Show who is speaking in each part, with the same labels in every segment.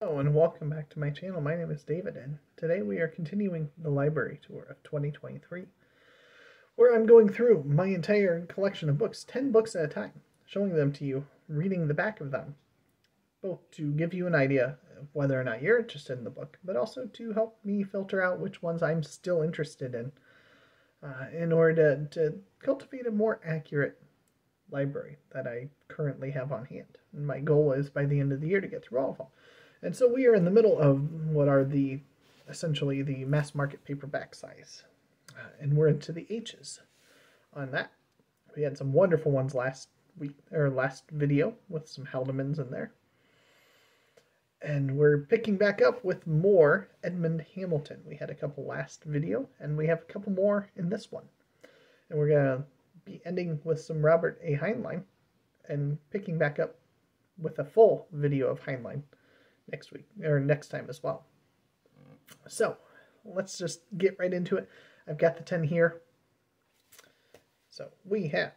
Speaker 1: Hello and welcome back to my channel. My name is David and today we are continuing the library tour of 2023 where I'm going through my entire collection of books, 10 books at a time, showing them to you, reading the back of them, both to give you an idea of whether or not you're interested in the book, but also to help me filter out which ones I'm still interested in order to cultivate a more accurate library that I currently have on hand. And my goal is by the end of the year to get through all of them. And so we are in the middle of what are essentially the mass market paperback size. And we're into the H's on that. We had some wonderful ones last video with some Haldemans in there. And we're picking back up with more Edmund Hamilton. We had a couple last video, and we have a couple more in this one. And we're going to be ending with some Robert A. Heinlein and picking back up with a full video of Heinlein next week, or next time as well. So, let's just get right into it. I've got the 10 here. So, we have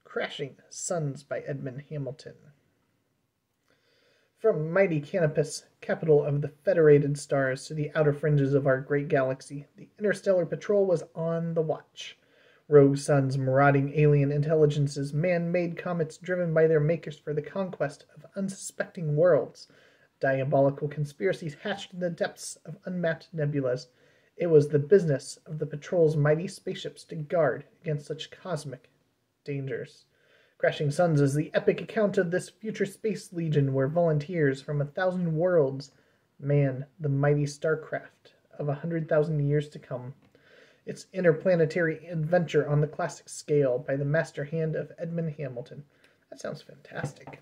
Speaker 1: Crashing Suns by Edmund Hamilton. From mighty Canopus, capital of the federated stars, to the outer fringes of our great galaxy, the interstellar patrol was on the watch. Rogue suns, marauding alien intelligences, man-made comets driven by their makers for the conquest of unsuspecting worlds, diabolical conspiracies hatched in the depths of unmapped nebulas. It was the business of the patrol's mighty spaceships to guard against such cosmic dangers. Crashing Suns is the epic account of this future space legion where volunteers from 1,000 worlds man the mighty starcraft of 100,000 years to come. It's interplanetary adventure on the classic scale by the master hand of Edmund Hamilton. That sounds fantastic.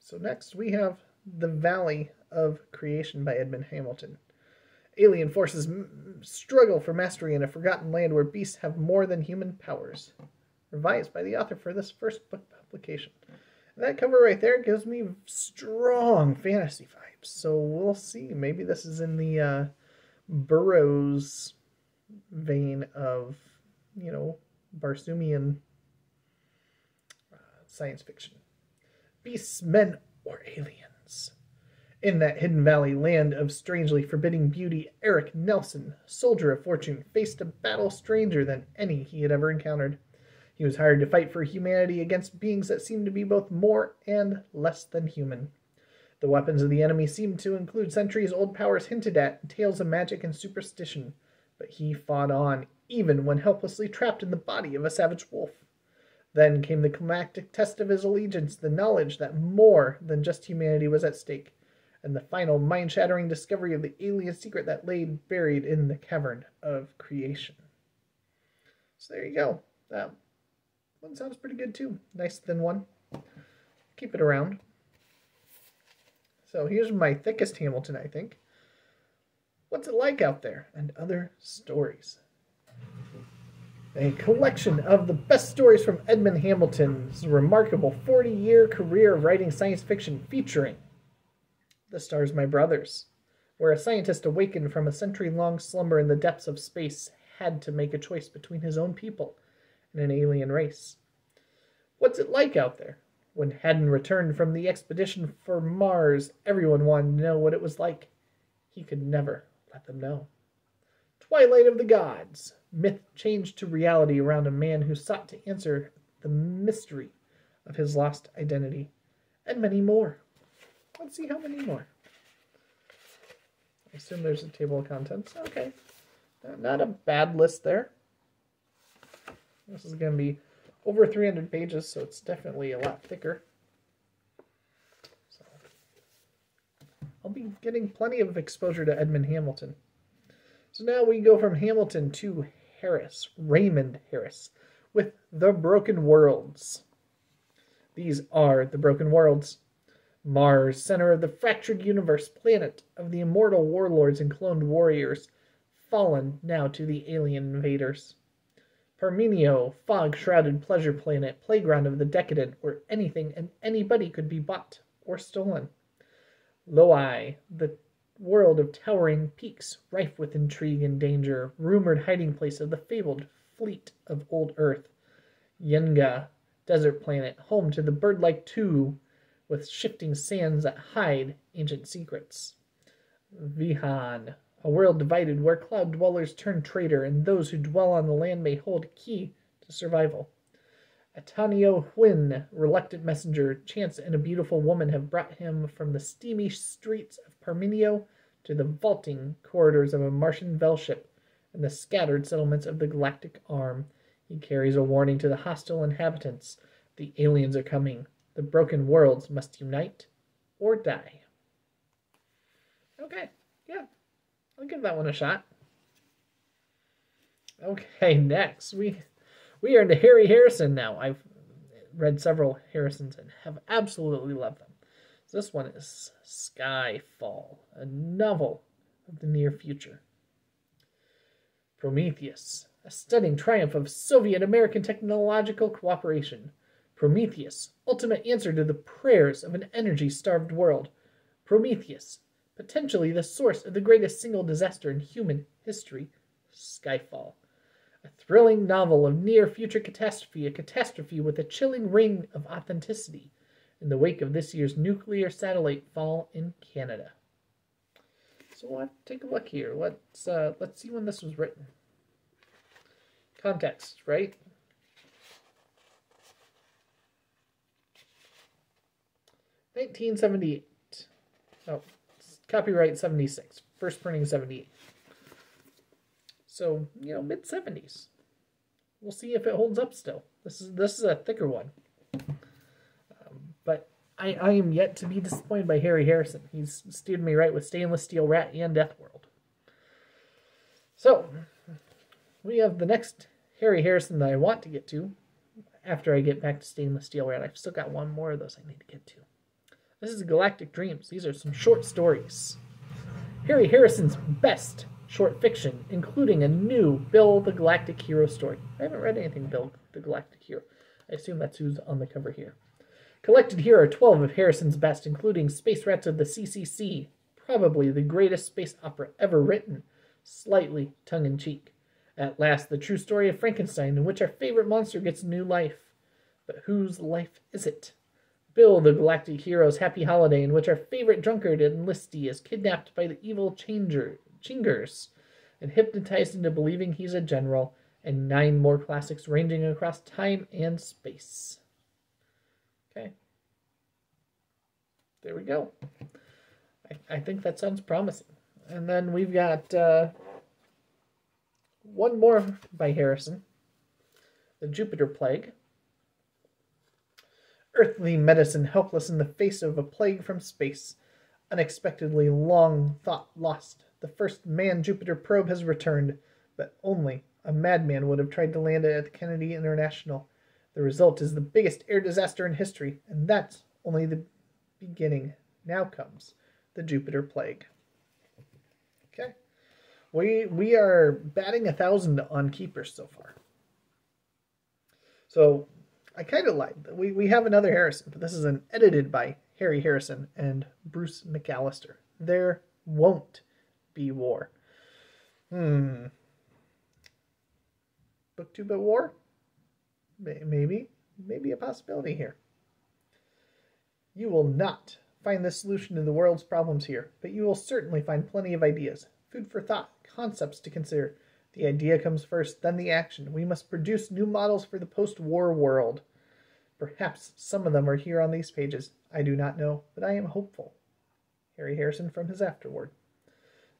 Speaker 1: So next we have The Valley of Creation by Edmund Hamilton. Alien forces struggle for mastery in a forgotten land where beasts have more than human powers. Revised by the author for this first book publication. And that cover right there gives me strong fantasy vibes. So we'll see. Maybe this is in the Burroughs vein of, Barsoomian science fiction. Beasts, men, or aliens. In that hidden valley land of strangely forbidding beauty, Eric Nelson, soldier of fortune, faced a battle stranger than any he had ever encountered. He was hired to fight for humanity against beings that seemed to be both more and less than human. The weapons of the enemy seemed to include centuries-old powers hinted at, tales of magic and superstition, but he fought on, even when helplessly trapped in the body of a savage wolf. Then came the climactic test of his allegiance, the knowledge that more than just humanity was at stake, and the final mind-shattering discovery of the alien secret that lay buried in the cavern of creation. So there you go. That one sounds pretty good too. Nice thin one. Keep it around. So here's my thickest Hamilton, I think. What's It Like Out There? And Other Stories. A collection of the best stories from Edmund Hamilton's remarkable 40-year career of writing science fiction, featuring The Stars My Brothers, where a scientist awakened from a century-long slumber in the depths of space had to make a choice between his own people and an alien race. What's It Like Out There? When Haddon returned from the expedition for Mars, everyone wanted to know what it was like. He could never let them know. Twilight of the Gods. Myth changed to reality around a man who sought to answer the mystery of his lost identity. And many more. Let's see how many more. I assume there's a table of contents. Okay. Not a bad list there. This is going to be over 300 pages, so it's definitely a lot thicker. So I'll be getting plenty of exposure to Edmund Hamilton. So now we go from Hamilton to Harris, Raymond Harris, with The Broken Worlds. These are the Broken Worlds. Mars, center of the fractured universe, planet of the immortal warlords and cloned warriors, fallen now to the alien invaders. Parmenio, fog-shrouded pleasure planet, playground of the decadent, where anything and anybody could be bought or stolen. Loi, the world of towering peaks, rife with intrigue and danger, rumored hiding place of the fabled fleet of old Earth. Yenga, desert planet, home to the bird-like two, with shifting sands that hide ancient secrets. Vihan, a world divided where cloud dwellers turn traitor and those who dwell on the land may hold key to survival. Atanio Huyn, reluctant messenger, chance and a beautiful woman have brought him from the steamy streets of Parmenio to the vaulting corridors of a Martian Velship and the scattered settlements of the Galactic Arm. He carries a warning to the hostile inhabitants. The aliens are coming. The broken worlds must unite or die. Okay, yeah, I'll give that one a shot. Okay, next we are into Harry Harrison now. I've read several Harrisons and have absolutely loved them. So this one is Skyfall, a novel of the near future. Prometheus, a stunning triumph of Soviet-American technological cooperation. Prometheus, ultimate answer to the prayers of an energy-starved world. Prometheus, potentially the source of the greatest single disaster in human history. Skyfall, a thrilling novel of near-future catastrophe, a catastrophe with a chilling ring of authenticity in the wake of this year's nuclear satellite fall in Canada. So let's take a look here. Let's see when this was written. Context, right? $1978. Oh, copyright 76. First printing 78. So, mid-70s. We'll see if it holds up still. This is a thicker one. But I am yet to be disappointed by Harry Harrison. He's steered me right with Stainless Steel Rat and Death World. So, we have the next Harry Harrison that I want to get to after I get back to Stainless Steel Rat. I've still got one more of those I need to get to. This is Galactic Dreams. These are some short stories. Harry Harrison's best short fiction, including a new Bill the Galactic Hero story. I haven't read anything Bill the Galactic Hero. I assume that's who's on the cover here. Collected here are 12 of Harrison's best, including Space Rats of the CCC, probably the greatest space opera ever written, slightly tongue-in-cheek. At last, the true story of Frankenstein, in which our favorite monster gets new life. But whose life is it? Bill the Galactic Hero's Happy Holiday, in which our favorite drunkard enlistee is kidnapped by the evil Chingers and hypnotized into believing he's a general, and 9 more classics ranging across time and space. Okay. There we go. I think that sounds promising. And then we've got one more by Harrison. The Jupiter Plague. Earthly medicine helpless in the face of a plague from space. Unexpectedly long thought lost. The first manned Jupiter probe has returned, but only a madman would have tried to land it at the Kennedy International. The result is the biggest air disaster in history, and that's only the beginning. Now comes the Jupiter Plague. Okay. We are batting 1,000 on keepers so far. So I kind of lied. We have another Harrison, but this is an edited by Harry Harrison and Bruce McAllister. There won't be war. Booktube at war? Maybe a possibility here. You will not find the solution to the world's problems here, but you will certainly find plenty of ideas, food for thought, concepts to consider. The idea comes first, then the action. We must produce new models for the post-war world. Perhaps some of them are here on these pages. I do not know, but I am hopeful. Harry Harrison from his afterword.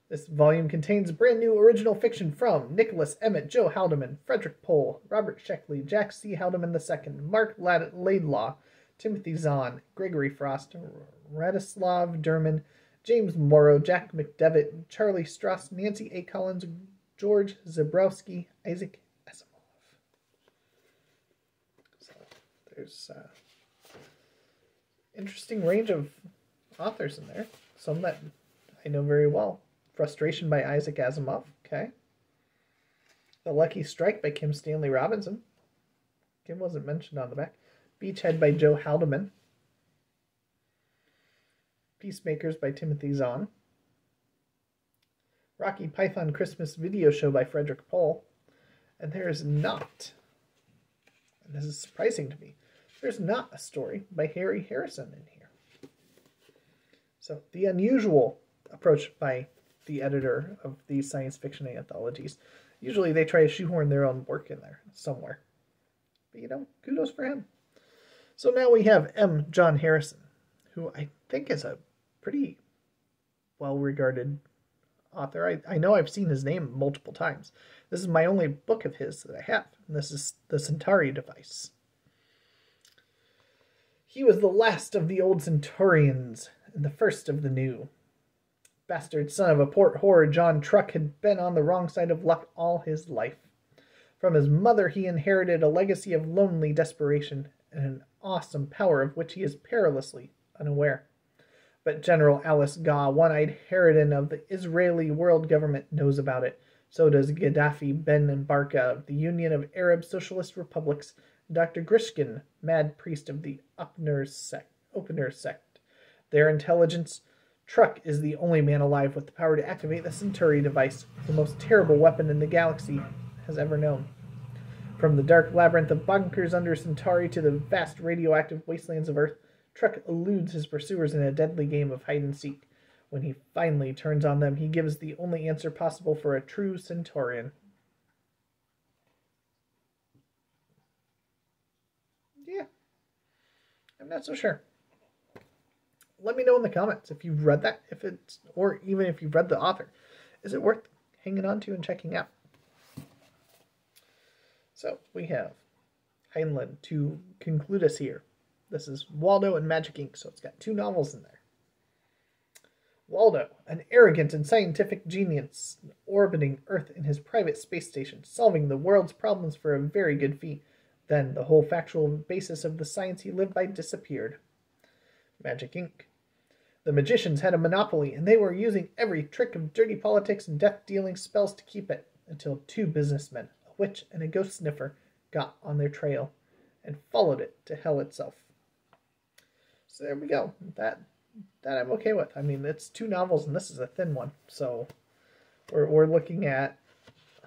Speaker 1: This volume contains brand new original fiction from Nicholas Emmett, Joe Haldeman, Frederick Pohl, Robert Sheckley, Jack C. Haldeman II, Mark Laidlaw, Timothy Zahn, Gregory Frost, Radislav Derman, James Morrow, Jack McDevitt, Charlie Strauss, Nancy A. Collins, George Zebrowski, Isaac Asimov. So there's interesting range of authors in there. Some that I know very well. Frustration by Isaac Asimov. Okay. The Lucky Strike by Kim Stanley Robinson. Kim wasn't mentioned on the back. Beachhead by Joe Haldeman. Peacemakers by Timothy Zahn. Rocky Python Christmas Video Show by Frederick Pohl. And there is not, and this is surprising to me, there's not a story by Harry Harrison in here. So the unusual approach by the editor of these science fiction anthologies, usually they try to shoehorn their own work in there somewhere. But, kudos for him. So now we have M. John Harrison, who I think is a pretty well-regarded author. I know I've seen his name multiple times. This is my only book of his that I have, and this is The Centauri Device. He was the last of the old Centaurians, and the first of the new. Bastard son of a port whore, John Truck had been on the wrong side of luck all his life. From his mother he inherited a legacy of lonely desperation and an awesome power of which he is perilously unaware. But General Alice Gaw, one-eyed harridan of the Israeli world government, knows about it. So does Gaddafi Ben Barka of the Union of Arab Socialist Republics, and Dr. Grishkin, mad priest of the Openers sect. Their intelligence, Truck is the only man alive with the power to activate the Centauri device, the most terrible weapon in the galaxy has ever known. From the dark labyrinth of bunkers under Centauri to the vast radioactive wastelands of Earth, Truck eludes his pursuers in a deadly game of hide-and-seek. When he finally turns on them, he gives the only answer possible for a true Centaurian. Yeah, I'm not so sure. Let me know in the comments if you've read that, or even if you've read the author. Is it worth hanging on to and checking out? So we have Heinlein to conclude us here. This is Waldo and Magic Ink, so it's got 2 novels in there. Waldo, an arrogant and scientific genius, orbiting Earth in his private space station, solving the world's problems for a very good fee. Then the whole factual basis of the science he lived by disappeared. Magic Ink. The magicians had a monopoly, and they were using every trick of dirty politics and death-dealing spells to keep it, until 2 businessmen, a witch and a ghost sniffer, got on their trail and followed it to hell itself. So there we go. That I'm okay with. I mean, it's 2 novels, and this is a thin one, so we're looking at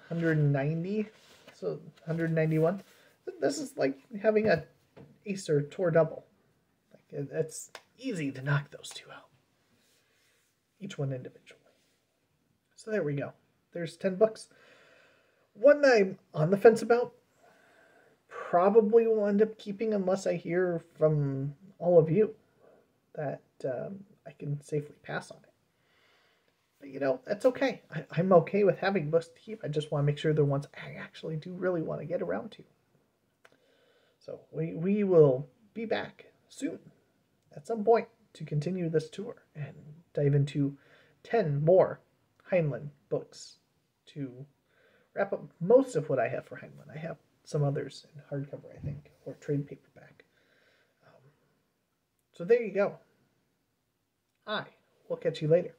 Speaker 1: 190, so 191. This is like having a ace or tour double. Like it's easy to knock those 2 out, each one individually. So there we go. There's 10 books. One that I'm on the fence about, probably will end up keeping unless I hear from all of you that I can safely pass on it. But that's okay. I'm okay with having books to keep. I just want to make sure they're ones I actually do really want to get around to. So we will be back soon at some point to continue this tour and dive into 10 more Heinlein books to wrap up most of what I have for Heinlein. I have some others in hardcover, I think, or trade paperback. So there you go. I will catch you later.